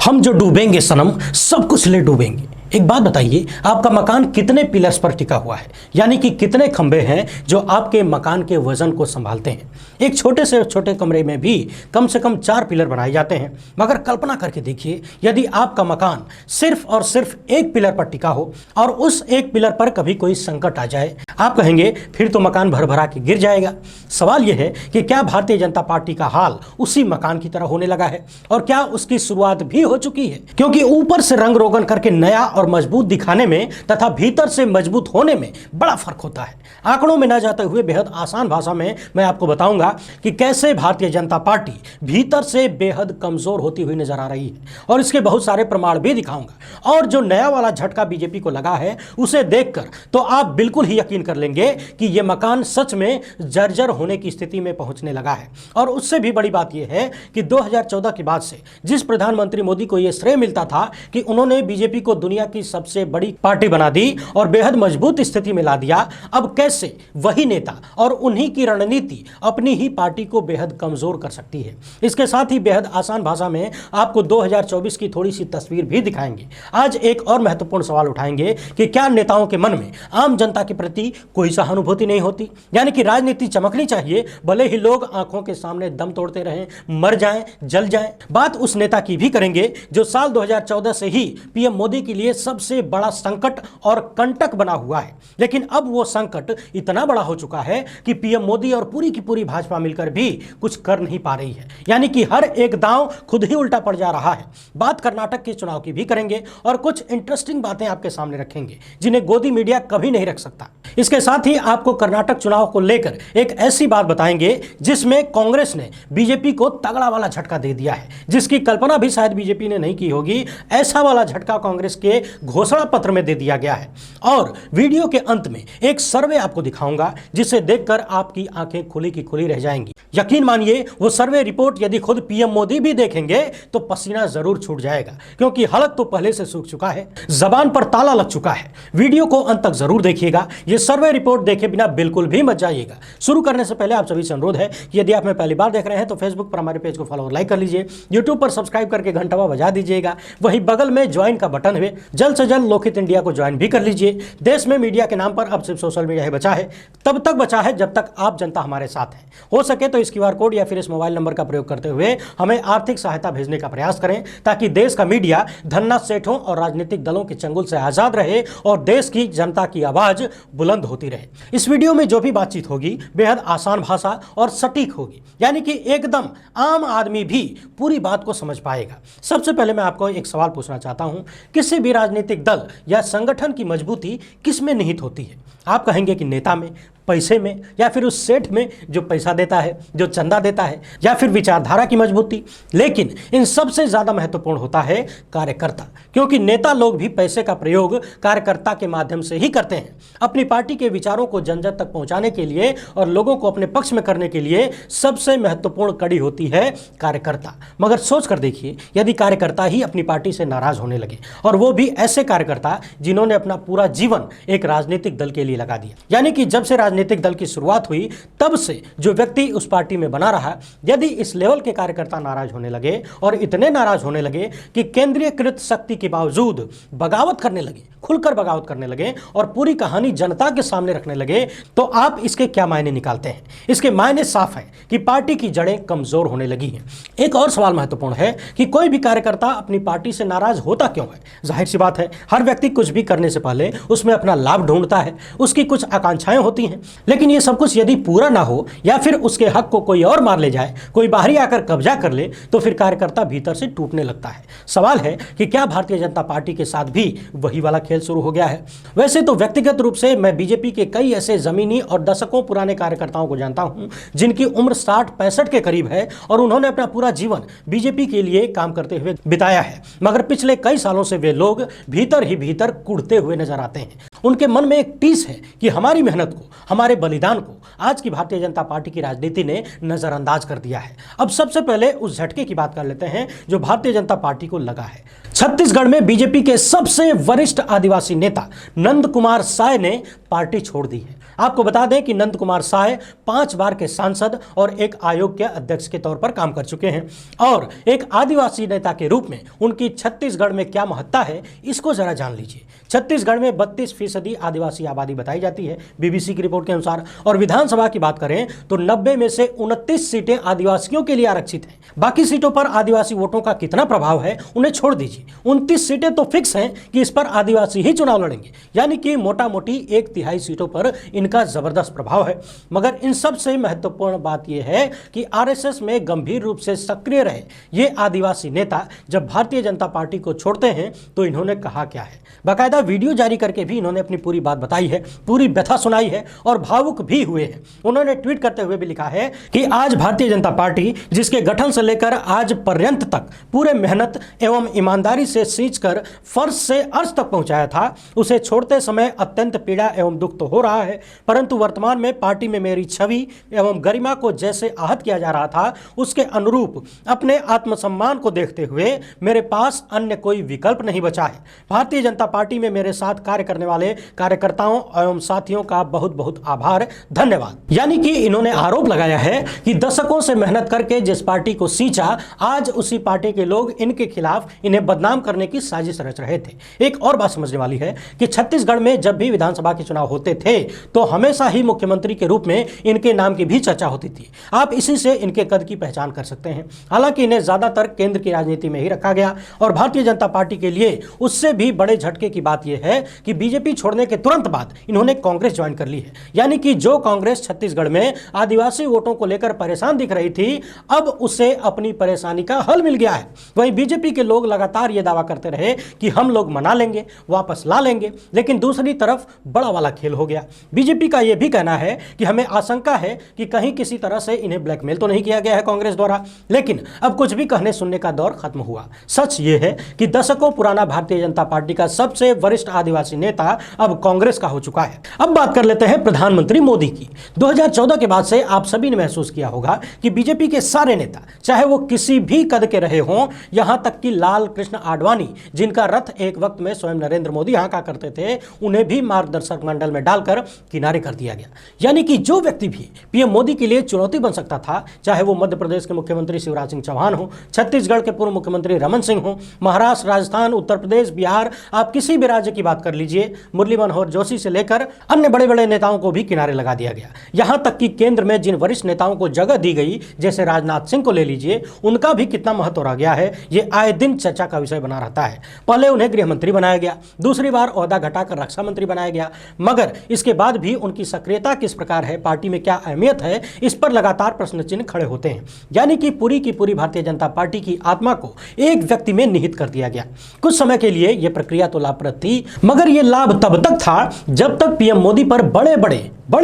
हम जो डूबेंगे सनम सब कुछ ले डूबेंगे। एक बात बताइए, आपका मकान कितने पिलर्स पर टिका हुआ है, यानी कि कितने खंभे हैं जो आपके मकान के वजन को संभालते हैं। एक छोटे से छोटे कमरे में भी कम से कम 4 पिलर बनाए जाते हैं। मगर कल्पना करके देखिए, यदि आपका मकान सिर्फ और सिर्फ एक पिलर पर टिका हो और उस एक पिलर पर कभी कोई संकट आ जाए, आप कहेंगे फिर तो मकान भरभरा के गिर जाएगा। सवाल यह है कि क्या भारतीय जनता पार्टी का हाल उसी मकान की तरह होने लगा है, और क्या उसकी शुरुआत भी हो चुकी है? क्योंकि ऊपर से रंग रोगन करके नया और मजबूत दिखाने में तथा भीतर से मजबूत होने में बड़ा फर्क होता है। आंकड़ों में न जाते हुए बेहद आसान भाषा में मैं आपको बताऊंगा कि कैसे भारतीय जनता पार्टी भीतर से बेहद कमजोर होती हुई नजर आ रही है, और इसके बहुत सारे प्रमाण भी दिखाऊंगा। और जो नया वाला झटका बीजेपी को लगा है, उसे देखकर तो आप बिल्कुल ही यकीन कर लेंगे कि यह मकान सच में जर्जर होने की स्थिति में पहुंचने लगा है। और उससे भी बड़ी बात यह है कि 2014 के बाद से जिस प्रधानमंत्री मोदी को यह श्रेय मिलता था कि उन्होंने बीजेपी को दुनिया की सबसे बड़ी पार्टी बना दी और बेहद मजबूत स्थिति में ला दिया, अब कैसे वही नेता और उन्हीं की रणनीति अपनी ही पार्टी को बेहद कमजोर कर सकती है। इसके साथ ही बेहद आसान भाषा में आपको 2024 की थोड़ी सी तस्वीर भी दिखाएंगे। आज एक और महत्वपूर्ण सवाल उठाएंगे कि क्या नेताओं के मन में आम जनता के प्रति कोई सहानुभूति नहीं होती, यानी कि राजनीति चमकनी चाहिए, भले ही लोग आंखों के सामने दम तोड़ते रहें, मर जाएं, जल जाएं। बात उस नेता की भी करेंगे जो साल 2014 से ही पीएम मोदी के लिए सबसे बड़ा संकट और कंटक बना हुआ है। लेकिन अब वो संकट इतना बड़ा हो चुका है कि पीएम मोदी और पूरी की पूरी भाजपा मिलकर भी कुछ कर नहीं पा रही है, यानी कि हर एक दांव खुद ही उल्टा पड़ जा रहा है। बात कर्नाटक के चुनाव की भी करेंगे और कुछ इंटरेस्टिंग बातें आपके सामने रखेंगे जिन्हें गोदी मीडिया कभी नहीं रख सकता। इसके साथ ही आपको कर्नाटक चुनाव को लेकर एक ऐसी बात बताएंगे जिसमें कांग्रेस ने बीजेपी को तगड़ा वाला झटका दे दिया है, जिसकी कल्पना भी शायद बीजेपी ने नहीं की होगी। ऐसा वाला झटका कांग्रेस के घोषणा पत्र में दे दिया गया है। और वीडियो के अंत में एक सर्वे आपको दिखाऊंगा जिसे देखकर आपकी आंखें खुली की खुली रह जाएंगी। यकीन मानिए, वो सर्वे रिपोर्ट यदि खुद पीएम मोदी भी देखेंगे तो पसीना जरूर छूट जाएगा, क्योंकि हलक तो पहले से सूख चुका है, जबान पर ताला लग चुका है। वीडियो को अंत तक जरूर देखिएगा, ये सर्वे रिपोर्ट देखे बिना बिल्कुल भी मत जाइएगा। शुरू करने से पहले आप सभी से अनुरोध है कि यदि आप मैं पहली बार देख रहे हैं तो फेसबुक पर हमारे पेज को फॉलो और लाइक कर लीजिए, यूट्यूब पर सब्सक्राइब करके घंटा बजा दीजिएगा, वहीं बगल में ज्वाइन का बटन है, जल्द से जल्द लोकहित इंडिया को ज्वाइन भी कर लीजिए। देश में मीडिया के नाम पर अब सिर्फ सोशल मीडिया ही बचा है, तब तक बचा है जब तक आप जनता हमारे साथ है। हो सके तो इस क्यूआर कोड या फिर इस मोबाइल नंबर का प्रयोग करते हुए हमें आर्थिक सहायता भेजने का प्रयास करें, ताकि देश का मीडिया धन्ना सेठों और राजनीतिक दलों के चंगुल से आजाद रहे और देश की जनता की आवाज बुलंद होती रहे। इस वीडियो में जो भी बातचीत होगी बेहद आसान भाषा और सटीक होगी, यानी कि एकदम आम आदमी भी पूरी बात को समझ पाएगा। सबसे पहले मैं आपको एक सवाल पूछना चाहता हूं, किसी भी राजनीतिक दल या संगठन की मजबूती किस में निहित होती है? आप कहेंगे कि नेता में, पैसे में, या फिर उस सेठ में जो पैसा देता है, जो चंदा देता है, या फिर विचारधारा की मजबूती। लेकिन इन सबसे ज्यादा महत्वपूर्ण होता है कार्यकर्ता, क्योंकि नेता लोग भी पैसे का प्रयोग कार्यकर्ता के माध्यम से ही करते हैं। अपनी पार्टी के विचारों को जन जन तक पहुंचाने के लिए और लोगों को अपने पक्ष में करने के लिए सबसे महत्वपूर्ण कड़ी होती है कार्यकर्ता। मगर सोच कर देखिए, यदि कार्यकर्ता ही अपनी पार्टी से नाराज होने लगे, और वो भी ऐसे कार्यकर्ता जिन्होंने अपना पूरा जीवन एक राजनीतिक दल के लिए लगा दिया, यानी कि जब से राजनीतिक दल की शुरुआत हुई तब से जो व्यक्ति उस पार्टी में बना रहा, यदि इस लेवल के कार्यकर्ता नाराज होने लगे और इतने नाराज होने लगे कि केंद्रीयकृत शक्ति के बावजूद बगावत करने लगे, खुलकर बगावत करने लगे और पूरी कहानी जनता के सामने रखने लगे, तो आप इसके क्या मायने निकालते हैं? इसके मायने साफ है कि पार्टी की जड़ें कमजोर होने लगी हैं। एक और सवाल महत्वपूर्ण है कि कोई भी कार्यकर्ता अपनी पार्टी से नाराज होता क्यों है? जाहिर सी बात है, हर व्यक्ति कुछ भी करने से पहले उसमें अपना लाभ ढूंढता है, उसकी कुछ आकांक्षाएं होती हैं। लेकिन ये सब कुछ यदि पूरा ना हो या फिर उसके हक को कोई और मार ले जाए, कोई बाहरी आकर कब्जा कर ले, तो फिर कार्यकर्ता भीतर से टूटने लगता है। सवाल है कि क्या भारतीय जनता पार्टी के साथ भी वही वाला खेल शुरू हो गया है? वैसे तो व्यक्तिगत रूप से मैं बीजेपी के कई ऐसे जमीनी और दशकों पुराने कार्यकर्ताओं को जानता हूं जिनकी उम्र 60-65 के करीब है और उन्होंने अपना पूरा जीवन बीजेपी के लिए काम करते हुए बिताया है। मगर पिछले कई सालों से वे लोग भीतर ही भीतर कुढ़ते हुए नजर आते हैं। उनके मन में एक टीस है कि हमारी मेहनत को, हमारे बलिदान को आज की भारतीय जनता पार्टी की राजनीति ने नजरअंदाज कर दिया है। अब सबसे पहले उस झटके की बात कर लेते हैं जो भारतीय जनता पार्टी को लगा है। छत्तीसगढ़ में बीजेपी के सबसे वरिष्ठ आदिवासी नेता नंद कुमार साय ने पार्टी छोड़ दी है। आपको बता दें कि नंद कुमार साय 5 बार के सांसद और एक आयोग के अध्यक्ष के तौर पर काम कर चुके हैं और एक आदिवासी नेता के रूप में उनकी छत्तीसगढ़ में क्या महत्ता है इसको जरा जान लीजिए। छत्तीसगढ़ में 32% आदिवासी आबादी बताई जाती है बीबीसी की रिपोर्ट के अनुसार, और विधानसभा की बात करें तो 90 में से 29 सीटें आदिवासियों के लिए आरक्षित हैं। बाकी सीटों पर आदिवासी वोटों का कितना प्रभाव है उन्हें छोड़ दीजिए, 29 सीटें तो फिक्स हैं कि इस पर आदिवासी ही चुनाव लड़ेंगे, यानी कि मोटा मोटी 1/3 सीटों पर इनका जबरदस्त प्रभाव है। मगर इन सबसे महत्वपूर्ण बात यह है कि आरएसएस में गंभीर रूप से सक्रिय रहे ये आदिवासी नेता जब भारतीय जनता पार्टी को छोड़ते हैं तो इन्होंने कहा क्या है। बाकायदा वीडियो जारी करके भी इन्होंने अपनी पूरी बात बताई है, पूरी व्यथा सुनाई है और भावुक भी हुए हैं। उन्होंने ट्वीट करते हुए भी लिखा है कि आज भारतीय जनता पार्टी जिसके गठन से लेकर आज पर्यंत तक पूरे मेहनत एवं ईमानदारी से सींचकर फर्श से अर्श तक पहुंचाया था, उसे छोड़ते समय अत्यंत पीड़ा एवं दुख तो हो रहा है, परंतु वर्तमान में पार्टी में मेरी छवि एवं गरिमा को जैसे आहत किया जा रहा था उसके अनुरूप अपने आत्मसम्मान को देखते हुए मेरे पास अन्य कोई विकल्प नहीं बचा है। भारतीय जनता पार्टी में मेरे साथ कार्य करने वाले कार्यकर्ताओं एवं साथियों का बहुत बहुत आभार, धन्यवाद। यानी कि इन्होंने आरोप लगाया है कि दशकों से मेहनत करके जिस पार्टी को सींचा आज उसी पार्टी के लोग इनके खिलाफ इन्हें बदनाम करने की साजिश रच रहे थे। एक और बात समझने वाली है कि छत्तीसगढ़ में जब भी विधानसभा के चुनाव होते थे तो हमेशा ही मुख्यमंत्री के रूप में इनके नाम की भी चर्चा होती थी। आप इसी से इनके कद की पहचान कर सकते हैं। हालांकि इन्हें ज्यादातर केंद्र की राजनीति में ही रखा गया और भारतीय जनता पार्टी के लिए उससे भी बड़े झटके की बात यह है कि बीजेपी छोड़ने के तुरंत बाद इन्होंने कांग्रेस ज्वाइन कर ली है। यानी कि जो कांग्रेस छत्तीसगढ़ में आदिवासी वोटों को लेकर परेशान दिख रही थी अब उसे अपनी परेशानी का हल मिल गया है। वहीं बीजेपी के लोग लगातार यह दावा करते रहे कि हम लोग मना लेंगे, वापस ला लेंगे, लेकिन दूसरी तरफ बड़ा वाला खेल हो गया। बीजेपी का यह भी कहना है कि हमें आशंका है कि कहीं किसी तरह से इन्हें ब्लैकमेल तो नहीं किया गया है कांग्रेस द्वारा, लेकिन अब कुछ भी कहने सुनने का दौर खत्म हुआ। सच यह है कि दशकों पुराना भारतीय जनता पार्टी का सबसे वरिष्ठ आदिवासी नेता अब कांग्रेस का हो चुका है। अब बात कर लेते हैं प्रधानमंत्री मोदी की। 2014 के बाद से आप सभी ने महसूस किया होगा कि बीजेपी के सारे नेता चाहे वो किसी भी कद के रहे हों, यहां तक कि लाल कृष्ण आडवाणी जिनका रथ एक वक्त में स्वयं नरेंद्र मोदी हाँका करते थे, उन्हें भी मार्गदर्शक मंडल में डालकर किनारे कर दिया गया। यानी कि जो व्यक्ति भी पीएम मोदी के लिए चुनौती बन सकता था, चाहे वो मध्य प्रदेश के मुख्यमंत्री शिवराज सिंह चौहान हो, छत्तीसगढ़ के पूर्व मुख्यमंत्री रमन सिंह हो, महाराष्ट्र, राजस्थान, उत्तर प्रदेश, बिहार, आप किसी भी राज्य की बात कर लीजिए, मुरली मनोहर जोशी से लेकर अन्य बड़े बड़े नेताओं को भी किनारे लगा दिया गया। यहां तक कि केंद्र में जिन वरिष्ठ नेताओं को जगह दी गई, जैसे राजनाथ सिंह को ले लीजिए, उनका भी कितना महत्व रह गया है ये आए दिन चर्चा का विषय बना रहता है। पहले उन्हें गृह मंत्री बनाया गया, दूसरी बार ओहदा घटाकर रक्षा मंत्री बनाया गया, मगर इसके बाद भी उनकी सक्रियता किस प्रकार है, पार्टी में क्या अहमियत है, इस पर लगातार प्रश्न चिन्ह खड़े होते हैं। यानी कि पूरी की पूरी भारतीय जनता पार्टी की आत्मा को एक व्यक्ति में निहित कर दिया गया। कुछ समय के लिए यह प्रक्रिया तो लाभप्रद थी, मगर यह लाभ तब तक था जब तक पीएम मोदी पर बड़े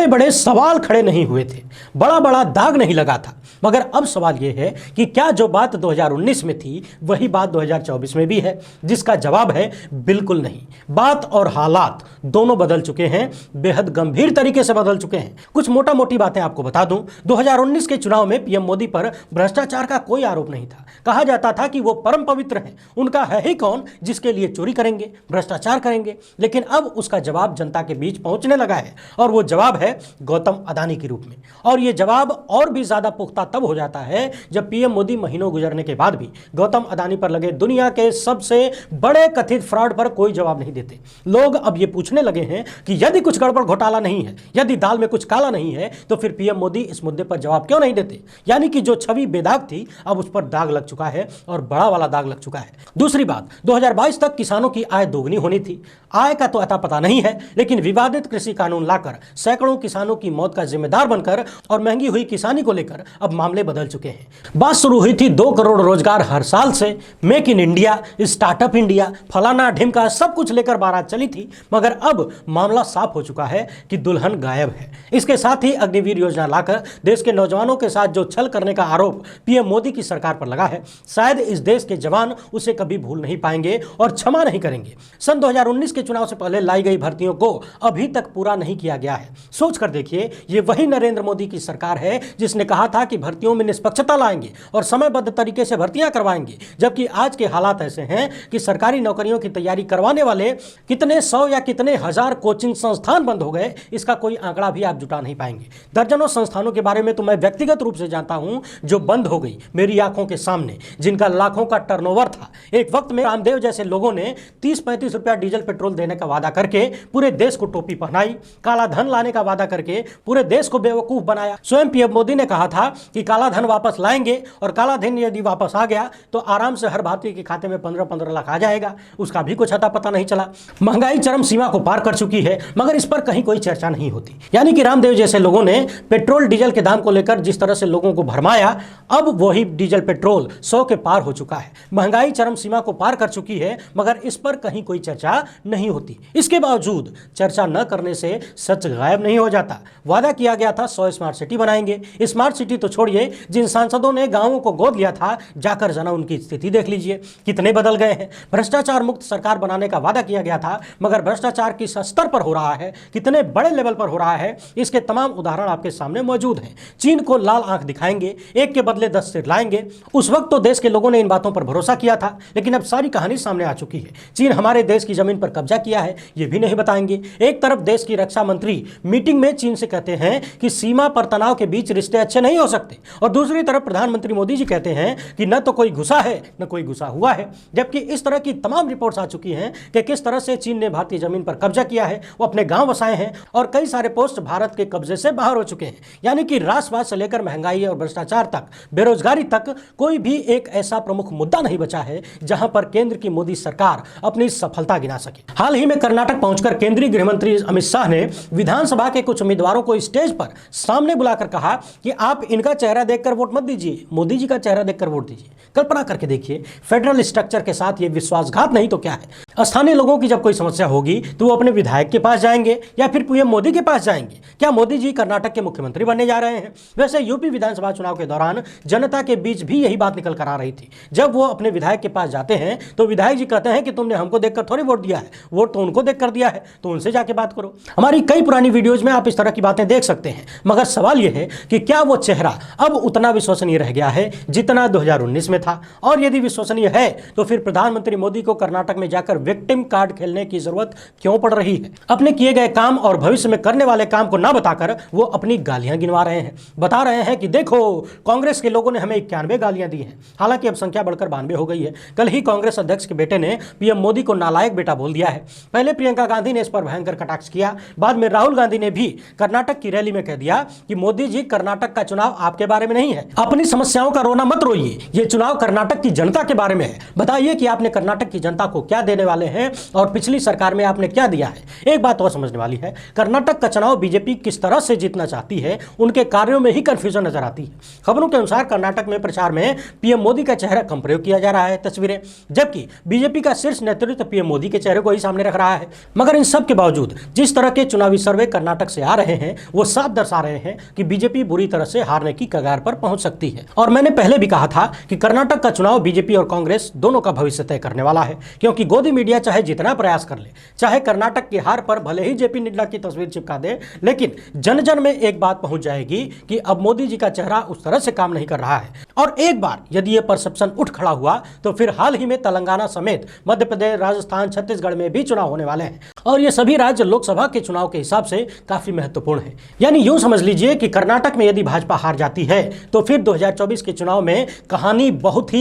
बड़े सवाल खड़े नहीं हुए थे, बड़ा बड़ा दाग नहीं लगा था। मगर अब सवाल यह है कि क्या जो बात 2019 में थी वही बात 2024 में भी है, जिसका जवाब है बिल्कुल नहीं। बात और हालात दोनों बदल चुके हैं, बेहद गंभीर तरीके से बदल चुके हैं। कुछ मोटा मोटी बातें आपको बता दूं, 2019 के चुनाव में पीएम मोदी पर भ्रष्टाचार का कोई आरोप नहीं था। कहा जाता था कि वो परम पवित्र हैं, उनका है ही कौन जिसके लिए चोरी करेंगे, भ्रष्टाचार करेंगे। लेकिन अब उसका जवाब जनता के बीच पहुंचने लगा है और वो जवाब है गौतम अदानी के रूप में। और ये जवाब और भी ज्यादा पुख्ता तब हो जाता है जब पीएम मोदी महीनों गुजरने के बाद भी गौतम अदानी पर लगे दुनिया के सबसे बड़े कथित फ्रॉड पर कोई जवाब नहीं देते। लोग अब ये पूछने लगे हैं कि यदि कुछ गड़बड़ घोटाला नहीं है, यदि दाल में कुछ काला नहीं है, तो फिर पीएम मोदी इस मुद्दे पर जवाब क्यों नहीं देते। यानी कि जो छवि बेदाग थी अब उस पर दाग लग चुका है और बड़ा वाला दाग लग चुका है। दूसरी बात, 2022 तक किसानों की आय दोगुनी होनी थी। आय का तो अता पता नहीं है, लेकिन विवादित कृषि कानून लाकर सैकड़ों किसानों की मौत का जिम्मेदार बनकर और महंगी हुई किसानी को लेकर अब मामले बदल चुके हैं। बात शुरू हुई थी 2 करोड़ रोजगार हर साल से, make in India, startup India, फलाना ढिमका सब कुछ लेकर बारात चली थी, मगर अब मामला साफ हो चुका है कि दुल्हन गायब है। इसके साथ ही अग्निवीर योजना लाकर देश के नौजवानों के साथ जो छल करने का आरोप पीएम मोदी की सरकार पर लगा है, शायद इस देश के जवान उसे कभी भूल नहीं पाएंगे और क्षमा नहीं करेंगे। सन 2019 के चुनाव से पहले लाई गई भर्तियों को अभी तक पूरा नहीं किया गया है। सोच कर देखिए, ये वही नरेंद्र मोदी की सरकार है जिसने कहा था कि भर्तियों में निष्पक्षता लाएंगे और समयबद्ध तरीके से भर्तियां करवाएंगे, जबकि आज के हालात ऐसे हैं कि सरकारी नौकरियों की तैयारी करवाने वाले कितने 100 या कितने हजार कोचिंग संस्थान बंद हो गए इसका कोई आंकड़ा भी आप जुटा नहीं पाएंगे। दर्जनों संस्थानों के बारे में तो मैं व्यक्तिगत रूप से जानता हूं जो बंद हो गई मेरी आंखों के सामने, जिनका लाखों का टर्नओवर था। एक वक्त में रामदेव जैसे लोगों ने 30-35 रुपया डीजल पेट्रोल देने का वादा करके पूरे देश को टोपी पहनाई, काला धन लाने का वादा करके पूरे देश को बेवकूफ बनाया। स्वयं पीएम मोदी ने कहा था कि काला धन वापस लाएंगे और काला धन यदि वापस आ गया तो आराम से हर भारतीय के खाते में 15-15 लाख आ जाएगा। उसका भी कुछ अता पता नहीं चला। महंगाई चरम सीमा को पार कर चुकी है, मगर इस पर कहीं कोई चर्चा नहीं होती। यानी कि रामदेव जैसे लोगों ने पेट्रोल डीजल के दाम को लेकर जिस तरह से लोगों को भरमाया, अब वही डीजल पेट्रोल 100 के पार हो चुका है। महंगाई चरम सीमा को पार कर चुकी है, मगर इस पर कहीं कोई चर्चा नहीं होती। इसके बावजूद चर्चा न करने से सच गायब नहीं हो जाता। वादा किया गया था 100 स्मार्ट सिटी बनाएंगे। स्मार्ट सिटी तो छोड़िए, जिन सांसदों ने गांवों को गोद लिया था, जाकर जरा उनकी स्थिति देख लीजिए, कितने बदल गए हैं। भ्रष्टाचार मुक्त सरकार बनाने का वादा किया गया था, मगर भ्रष्टाचार किस स्तर पर हो रहा है, कितने बड़े लेवल पर हो रहा है, इसके तमाम उदाहरण आपके सामने मौजूद हैं। चीन को लाल आंख दिखाएंगे, एक के बदले 10 सिर लाएंगे। उस वक्त तो देश के लोगों ने इन बातों पर भरोसा किया था, लेकिन अब सारी कहानी सामने आ चुकी है। चीन हमारे देश की जमीन पर कब्जा किया है, यह भी नहीं बताएंगे। एक तरफ देश की रक्षा मंत्री मीटिंग में चीन से कहते हैं कि सीमा पर तनाव के बीच रिश्ते अच्छे नहीं हो सकते, और दूसरी तरफ प्रधानमंत्री मोदी जी कहते हैं कि न तो कोई घुसा है न कोई घुसा हुआ है। जबकि इस तरह की तमाम रिपोर्ट्स आ चुकी हैं कि किस तरह से चीन ने भारतीय जमीन पर कब्जा किया है, वो अपने गांव बसाए हैं और कई सारे पोस्ट भारत के कब्जे से बाहर हो चुके हैं। यानी कि राष्ट्रवाद से लेकर महंगाई और भ्रष्टाचार तक, बेरोजगारी तक कोई भी एक ऐसा प्रमुख मुद्दा नहीं बचा है जहां पर केंद्र की मोदी सरकार अपनी सफलता गिना सके। हाल ही में कर्नाटक पहुंचकर केंद्रीय गृह मंत्री अमित शाह ने विधानसभा के कुछ उम्मीदवारों को स्टेज पर सामने बुलाकर कहा कि आप इनका चेहरा देखकर वोट मत दीजिए, मोदी जी का चेहरा देखकर वोट दीजिए। कल्पना करके देखिए, फेडरल स्ट्रक्चर के साथ ये विश्वासघात नहीं तो क्या है। स्थानीय लोगों की जब कोई समस्या होगी तो वो अपने विधायक के पास जाएंगे या फिर पीएम मोदी के पास जाएंगे। क्या मोदी जी कर्नाटक के मुख्यमंत्री बनने जा रहे हैं? वैसे यूपी विधानसभा चुनाव के दौरान जनता के बीच भी यही बात निकल कर आ रही थी। जब वो अपने विधायक के पास जाते हैं तो विधायक जी कहते हैं कि तुमने हमको देखकर थोड़ी वोट दिया है, वोट तो उनको देखकर दिया है, तो उनसे जाके बात करो। हमारी कई पुरानी वीडियोज में आप इस तरह की बातें देख सकते हैं, मगर सवाल यह है कि क्या वो चेहरा अब उतना विश्वसनीय रह गया है जितना 2019 में था? और यदि विश्वसनीय है तो फिर प्रधानमंत्री मोदी को कर्नाटक में जाकर विक्टिम कार्ड खेलने की जरूरत क्यों पड़ रही है? अपने किए गए काम और भविष्य में करने वाले काम को ना बताकर वो अपनी गालियां गिनवा रहे हैं। बता रहे हैं कि देखो, कांग्रेस के लोगों ने हमें 91 गालियां दी हैं। हालांकि अब संख्या बढ़कर 92 हो गई है। कल ही कांग्रेस अध्यक्ष के बेटे ने पीएम मोदी को नालायक बेटा बोल दिया है। पहले प्रियंका गांधी ने इस पर भयंकर कटाक्ष किया, बाद में राहुल गांधी ने भी कर्नाटक की रैली में कह दिया कि मोदी जी, कर्नाटक का चुनाव आपके बारे में नहीं है, अपनी समस्याओं का रोना मत रोइए, ये चुनाव कर्नाटक की जनता के बारे में है। बताइए कि आपने कर्नाटक की जनता को क्या देने वाले हैं और पिछली सरकार में आपने क्या दिया है। एक बात और समझने वाली है, कर्नाटक का चुनाव बीजेपी किस तरह से जीतना चाहती है, उनके कार्यों में ही कंफ्यूजन नजर आती है। खबरों के अनुसार कर्नाटक में प्रचार में पीएम मोदी का चेहरा कम प्रयोग किया जा रहा है तस्वीरें, जबकि बीजेपी का शीर्ष नेतृत्व पीएम मोदी के चेहरे को ही सामने रख रहा है। मगर इन सब के बावजूद जिस तरह के चुनावी सर्वे कर्नाटक से आ रहे हैं वो साफ दर्शा रहे हैं कि बीजेपी बुरी तरह से हारने की कगार पर पहुंच सकती है। और मैंने पहले भी कहा था कि कर्नाटक का चुनाव बीजेपी और कांग्रेस दोनों का भविष्य तय करने वाला है, क्योंकि गोदी मीडिया चाहे जितना प्रयास कर ले, चाहे कर्नाटक की हार पर भले ही जेपी नड्डा की तस्वीर चिपका दे, लेकिन जन जन में एक बात पहुंच जाएगी कि अब मोदी जी का चेहरा उस तरह से काम नहीं कर रहा है। और एक बार यदि यह परसेप्शन उठ खड़ा हुआ तो फिर हाल ही में तेलंगाना समेत मध्य प्रदेश, राजस्थान, छत्तीसगढ़ में भी चुनाव होने वाले हैं, और ये सभी राज्य लोकसभा के चुनाव के हिसाब से काफी महत्वपूर्ण है। यानी यूं समझ लीजिए कि कर्नाटक में यदि भाजपा हार जाती है तो फिर 2024 के चुनाव में कहानी बहुत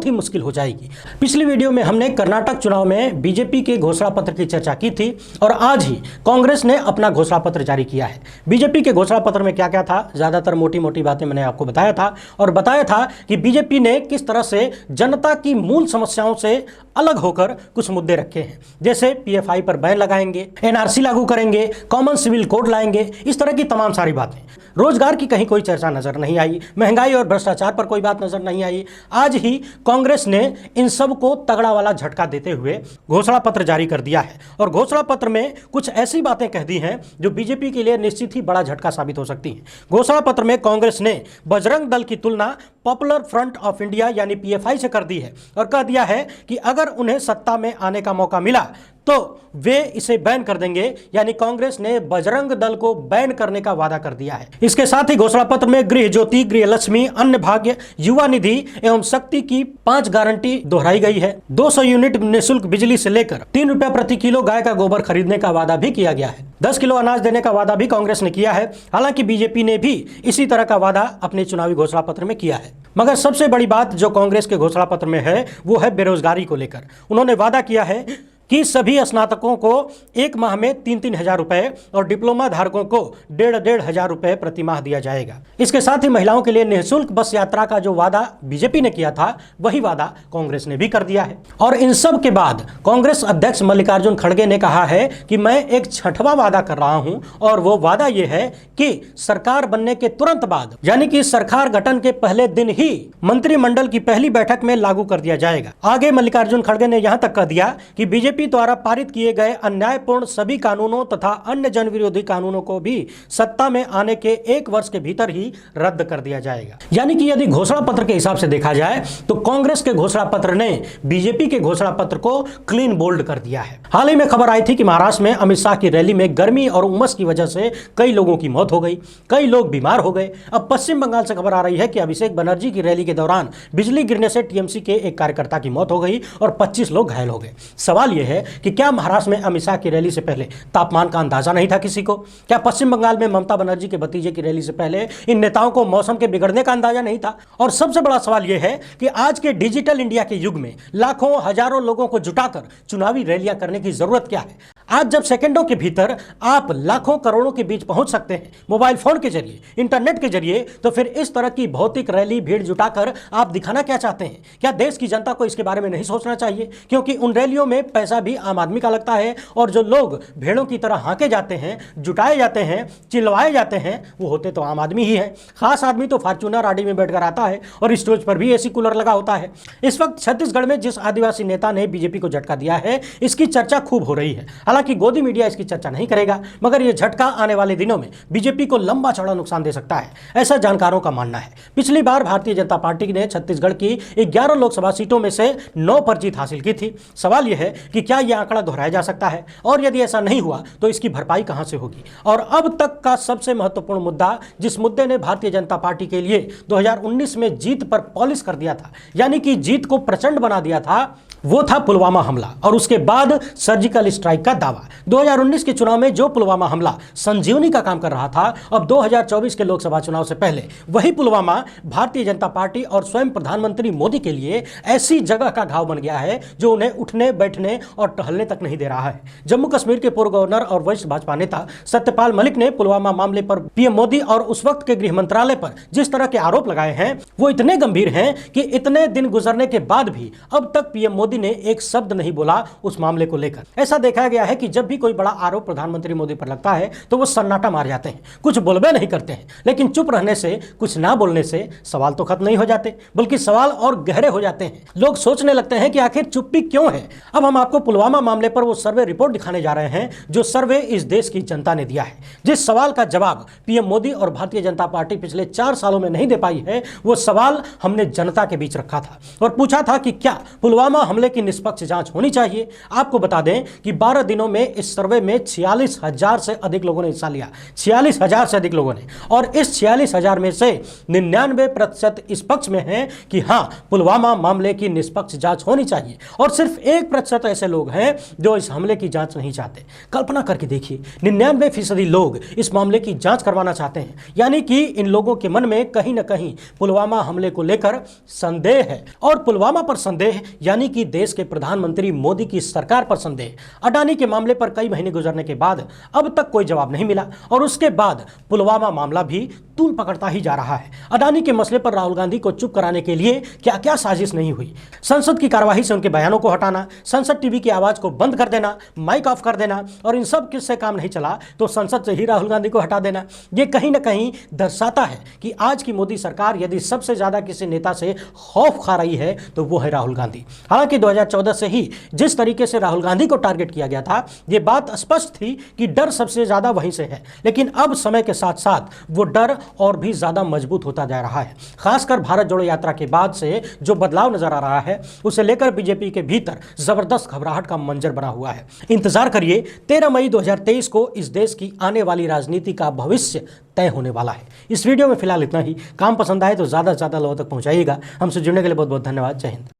ही मुश्किल हो जाएगी। पिछली वीडियो में हमने कर्नाटक चुनाव में बीजेपी के घोषणा पत्र की चर्चा की थी, और आज ही कांग्रेस ने अपना घोषणा पत्र जारी किया है। बीजेपी के घोषणा पत्र में क्या क्या था, ज्यादातर मोटी मोटी बातें मैंने आपको बताया था, और बताया था कि बीजेपी ने किस तरह से जनता की मूल समस्याओं से अलग होकर कुछ मुद्दे रखे हैं, जैसे पीएफआई पर बैन लगाएंगे, एनआरसी लागू करेंगे, कॉमन सिविल कोड लाएंगे, इस तरह की तमाम सारी बातें। रोजगार की कहीं कोई चर्चा नजर नहीं आई, महंगाई और भ्रष्टाचार पर कोई बात नजर नहीं आई। आज ही कांग्रेस ने इन सब को तगड़ा वाला झटका देते हुए घोषणा पत्र जारी कर दिया है, और घोषणा पत्र में कुछ ऐसी बातें कह दी हैं जो बीजेपी के लिए निश्चित ही बड़ा झटका साबित हो सकती हैं। घोषणा पत्र में कांग्रेस ने बजरंग दल की तुलना पॉपुलर फ्रंट ऑफ इंडिया यानी पीएफआई से कर दी है, और कह दिया है कि अगर अगर उन्हें सत्ता में आने का मौका मिला तो वे इसे बैन कर देंगे, यानी कांग्रेस ने बजरंग दल को बैन करने का वादा कर दिया है। इसके साथ ही घोषणा पत्र में गृह ज्योति, गृह लक्ष्मी, अन्न भाग्य, युवा निधि एवं शक्ति की 5 गारंटी दोहराई गई है। 200 यूनिट निःशुल्क बिजली से लेकर 3 रुपया प्रति किलो गाय का गोबर खरीदने का वादा भी किया गया है। 10 किलो अनाज देने का वादा भी कांग्रेस ने किया है। हालांकि बीजेपी ने भी इसी तरह का वादा अपने चुनावी घोषणा पत्र में किया है। मगर सबसे बड़ी बात जो कांग्रेस के घोषणा पत्र में है वो है बेरोजगारी को लेकर। उन्होंने वादा किया है कि सभी स्नातकों को 1 माह में 3-3 हजार रुपए और डिप्लोमा धारकों को 1,500 हजार रुपए प्रति माह दिया जाएगा। इसके साथ ही महिलाओं के लिए निःशुल्क बस यात्रा का जो वादा बीजेपी ने किया था वही वादा कांग्रेस ने भी कर दिया है। और इन सब के बाद कांग्रेस अध्यक्ष मल्लिकार्जुन खड़गे ने कहा है कि मैं एक 6वां वादा कर रहा हूं और वो वादा ये है कि सरकार बनने के तुरंत बाद, यानी कि सरकार गठन के पहले दिन ही मंत्रिमंडल की पहली बैठक में लागू कर दिया जाएगा। आगे मल्लिकार्जुन खड़गे ने यहां तक कह दिया कि बीजेपी द्वारा पारित किए गए अन्यायपूर्ण सभी कानूनों तथा अन्य जन विरोधी कानूनों को भी सत्ता में आने के 1 वर्ष के भीतर ही रद्द कर दिया जाएगा। यानी कि यदि घोषणा पत्र के हिसाब से देखा जाए तो कांग्रेस के घोषणा पत्र ने बीजेपी के घोषणा पत्र को क्लीन बोल्ड कर दिया है। हाल ही में खबर आई थी कि महाराष्ट्र में अमित शाह की रैली में गर्मी और उमस की वजह से कई लोगों की मौत हो गई, कई लोग बीमार हो गए। अब पश्चिम बंगाल से खबर आ रही है कि अभिषेक बनर्जी की रैली के दौरान बिजली गिरने से टीएमसी के एक कार्यकर्ता की मौत हो गई और 25 लोग घायल हो गए। सवाल यह है कि क्या महाराष्ट्र में अमित शाह की रैली से पहले तापमान का अंदाजा नहीं था किसी को? क्या पश्चिम बंगाल में ममता बनर्जी के भतीजे की रैली से पहले इन नेताओं को मौसम के बिगड़ने का अंदाजा नहीं था? और सबसे बड़ा सवाल यह है कि आज के डिजिटल इंडिया के युग में लाखों हजारों लोगों को जुटाकर चुनावी रैलियां करने की जरूरत क्या है? आज जब सेकंडों के भीतर आप लाखों करोड़ों के बीच पहुंच सकते हैं मोबाइल फोन के जरिए, इंटरनेट के जरिए, तो फिर इस तरह की भौतिक रैली भीड़ जुटाकर आप दिखाना क्या चाहते हैं? क्या देश की जनता को इसके बारे में नहीं सोचना चाहिए? क्योंकि उन रैलियों में पैसा भी आम आदमी का लगता है और जो लोग भेड़ों की तरह हांके जाते हैं, जुटाए जाते हैं, चिल्लाए जाते हैं, वो होते तो आम आदमी ही है। खास आदमी तो फॉर्च्यूनर आडी में बैठकर आता है और स्टेज पर भी एसी कूलर लगा होता है। इस वक्त छत्तीसगढ़ में जिस आदिवासी नेता ने बीजेपी को झटका दिया है इसकी चर्चा खूब हो रही है। हालांकि गोदी मीडिया इसकी चर्चा नहीं करेगा, मगर यह झटका आने वाले दिनों में बीजेपी को लंबा चौड़ा नुकसान दे सकता है, ऐसा जानकारों का मानना है। पिछली बार भारतीय जनता पार्टी ने छत्तीसगढ़ की 11 लोकसभा सीटों में से 9 पर जीत हासिल की थी। सवाल यह है कि क्या यह आंकड़ा दोहराया जा सकता है और यदि ऐसा नहीं हुआ तो इसकी भरपाई कहां से होगी? और अब तक का सबसे महत्वपूर्ण मुद्दा, जिस मुद्दे ने भारतीय जनता पार्टी के लिए 2019 में जीत पर पॉलिश कर दिया था, यानी कि जीत को प्रचंड बना दिया था, वो था पुलवामा हमला और उसके बाद सर्जिकल स्ट्राइक का दावा। 2019 के चुनाव में जो पुलवामा हमला संजीवनी का काम कर रहा था, अब 2024 के लोकसभा चुनाव से पहले वही पुलवामा भारतीय जनता पार्टी और स्वयं प्रधानमंत्री मोदी के लिए ऐसी जगह का घाव बन गया है जो उन्हें उठने, बैठने और टहलने तक नहीं दे रहा है। जम्मू कश्मीर के पूर्व गवर्नर और वरिष्ठ भाजपा नेता सत्यपाल मलिक ने पुलवामा मामले पर पीएम मोदी और उस वक्त के गृह मंत्रालय पर जिस तरह के आरोप लगाए हैं वो इतने गंभीर हैं कि इतने दिन गुजरने के बाद भी अब तक पीएम मोदी ने एक शब्द नहीं बोला उस मामले को लेकर। ऐसा देखा गया है कि जब भी कोई बड़ा आरोप प्रधानमंत्री मोदी पर लगता है तो वो सन्नाटा मार जाते हैं, कुछ बोलबे नहीं करते हैं। लेकिन चुप रहने से, कुछ ना बोलने से सवाल तो खत्म नहीं हो जाते, बल्कि सवाल और गहरे हो जाते हैं। लोग सोचने लगते हैं कि आखिर चुप्पी क्यों है। अब हम आपको पुलवामा मामले पर वो सर्वे रिपोर्ट दिखाने जा रहे हैं जो सर्वे इस देश की जनता ने दिया है। जिस सवाल का जवाब पीएम मोदी और भारतीय जनता पार्टी पिछले 4 सालों में नहीं दे पाई है, वो सवाल हमने जनता के बीच रखा था और पूछा था कि क्या पुलवामा हमले की निष्पक्ष जांच होनी चाहिए। आपको बता दें कि 12 दिनों में इस सर्वे में 46,000 से अधिक लोगों ने हिस्सा लिया, 46,000 से अधिक लोगों ने, और इस 46,000 में से 99% इस पक्ष में हैं कि हां, पुलवामा मामले की निष्पक्ष जांच होनी चाहिए और सिर्फ 1% ऐसे लोग हैं जो इस हमले की जांच नहीं चाहते। कल्पना करके देखिए, 99% लोग इस मामले की जांच करवाना चाहते हैं, यानी कि इन लोगों के मन में कहीं ना कहीं पुलवामा हमले को लेकर संदेह है। और पुलवामा पर संदेह यानी कि देश के प्रधानमंत्री मोदी की सरकार पर संदेह। अडानी के मामले पर कई महीने गुजरने के बाद अब तक कोई जवाब नहीं मिला और उसके बाद पुलवामा मामला भी तूल पकड़ता ही जा रहा है। अडानी के मसले पर राहुल गांधी को चुप कराने के लिए क्या क्या साजिश नहीं हुई। संसद की कार्यवाही से उनके बयानों को हटाना, संसद टीवी की आवाज को बंद कर देना, माइक ऑफ कर देना, और इन सब किससे काम नहीं चला तो संसद से ही राहुल गांधी को हटा देना। ये कहीं ना कहीं दर्शाता है कि आज की मोदी सरकार यदि सबसे ज्यादा किसी नेता से खौफ खा रही है तो वो है राहुल गांधी। हालांकि हालांकि 2014 से ही जिस तरीके से राहुल गांधी को टारगेट किया गया था, यह बात स्पष्ट थी कि डर सबसे ज्यादा वहीं से है। लेकिन अब समय के साथ साथ वो डर और भी ज्यादा मजबूत होता जा रहा है। खासकर भारत जोड़ो यात्रा के बाद से जो बदलाव नजर आ रहा है, उसे लेकर बीजेपी के भीतर जबरदस्त घबराहट का मंजर बना हुआ है। इंतजार करिए, 13 मई 2023 को इस देश की आने वाली राजनीति का भविष्य तय होने वाला है। इस वीडियो में फिलहाल इतना ही। काम पसंद आए तो ज्यादा से ज्यादा लोगों तक पहुंचाइएगा। हमसे जुड़ने के लिए बहुत बहुत धन्यवाद। जय हिंद।